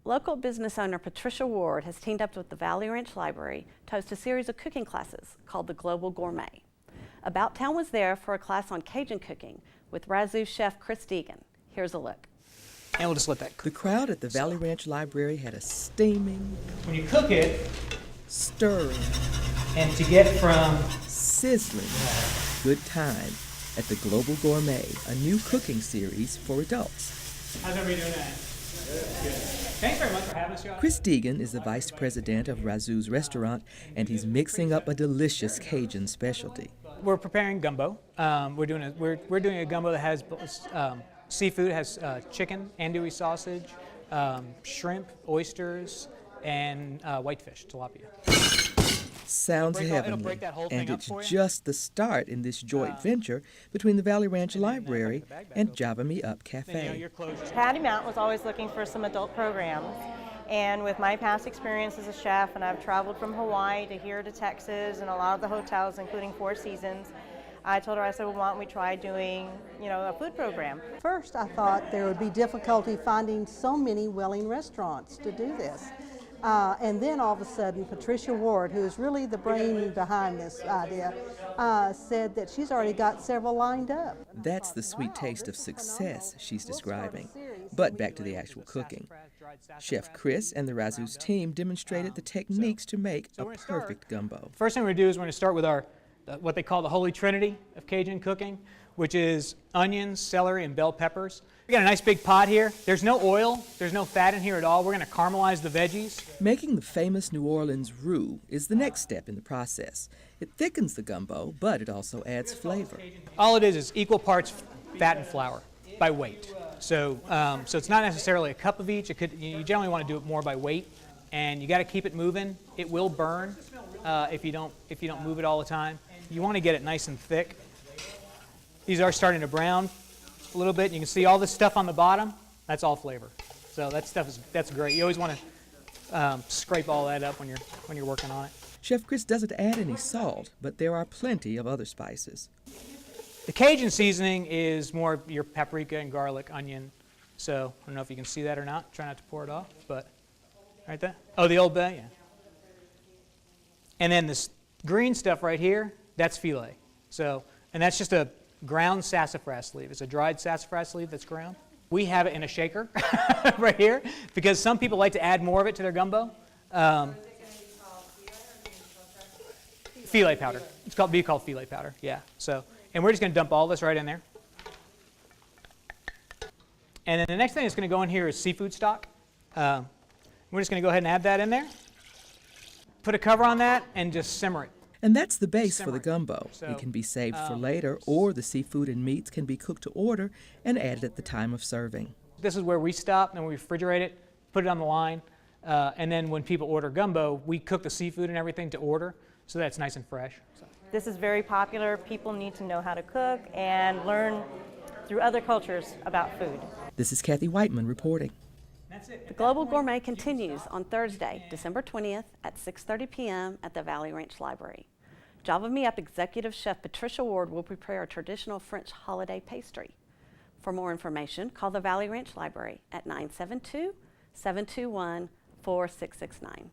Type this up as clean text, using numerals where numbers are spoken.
Local business owner Patricia Ward has teamed up with the Valley Ranch Library to host a series of cooking classes called the Global Gourmet. About Towne was there for a class on Cajun cooking with Razzoo chef Chris Degan. Here's a look. And we'll just let that cook. The crowd at the Valley Ranch Library had a steaming, When you cook it, stirring, and to get from sizzling good time at the Global Gourmet, a new cooking series for adults. How's everybody doing that? Good. Thanks very much for having us, y'all. Chris Degan is the vice president of Razzoo's restaurant, and he's mixing up a delicious Cajun specialty. We're preparing gumbo. We're doing a gumbo that has seafood. It has chicken, andouille sausage, shrimp, oysters, and whitefish, tilapia. Sounds heavenly, and it's just the start in this joint venture between the Valley Ranch Library and Java Me Up Cafe. Patty Mountain was always looking for some adult programs, and with my past experience as a chef, and I've traveled from Hawaii to here to Texas and a lot of the hotels, including Four Seasons, I told her, I said, well, why don't we try doing, a food program? First, I thought there would be difficulty finding so many willing restaurants to do this. And then all of a sudden, Patricia Ward, who is really the brain behind this idea, said that she's already got several lined up. That's the sweet taste of success she's describing. But back to the actual cooking. Chef Chris and the Razzoo's team demonstrated the techniques to make a perfect gumbo. First thing we're going to do is we're going to start with our what they call the Holy Trinity of Cajun cooking, which is onions, celery, and bell peppers. We got a nice big pot here. There's no oil, there's no fat in here at all. We're going to caramelize the veggies. Making the famous New Orleans roux is the next step in the process. It thickens the gumbo, but it also adds flavor. All it is equal parts fat and flour by weight. So it's not necessarily a cup of each. You generally want to do it more by weight, and you got to keep it moving. It will burn if you don't move it all the time. You want to get it nice and thick. These are starting to brown a little bit. You can see all this stuff on the bottom. That's all flavor. So that's great. You always want to scrape all that up when you're working on it. Chef Chris doesn't add any salt, but there are plenty of other spices. The Cajun seasoning is more your paprika and garlic, onion. So I don't know if you can see that or not. Try not to pour it off, but right there. Oh, the Old Bay, yeah. And then this green stuff right here, that's filet. And that's just a ground sassafras leaf. It's a dried sassafras leaf that's ground. We have it in a shaker right here because some people like to add more of it to their gumbo. Filet powder. It's called filet powder. Yeah. And we're just going to dump all this right in there. And then the next thing that's going to go in here is seafood stock. We're just going to go ahead and add that in there. Put a cover on that and just simmer it. And that's the base for the gumbo. It can be saved for later, or the seafood and meats can be cooked to order and added at the time of serving. This is where we stop, and we refrigerate it, put it on the line, and then when people order gumbo, we cook the seafood and everything to order, so that's nice and fresh. This is very popular. People need to know how to cook and learn through other cultures about food. This is Kathy Whiteman reporting. The Global Gourmet continues on Thursday, December 20th at 6:30 p.m. at the Valley Ranch Library. Java Me Up executive chef Patricia Ward will prepare a traditional French holiday pastry. For more information, call the Valley Ranch Library at 972-721-4669.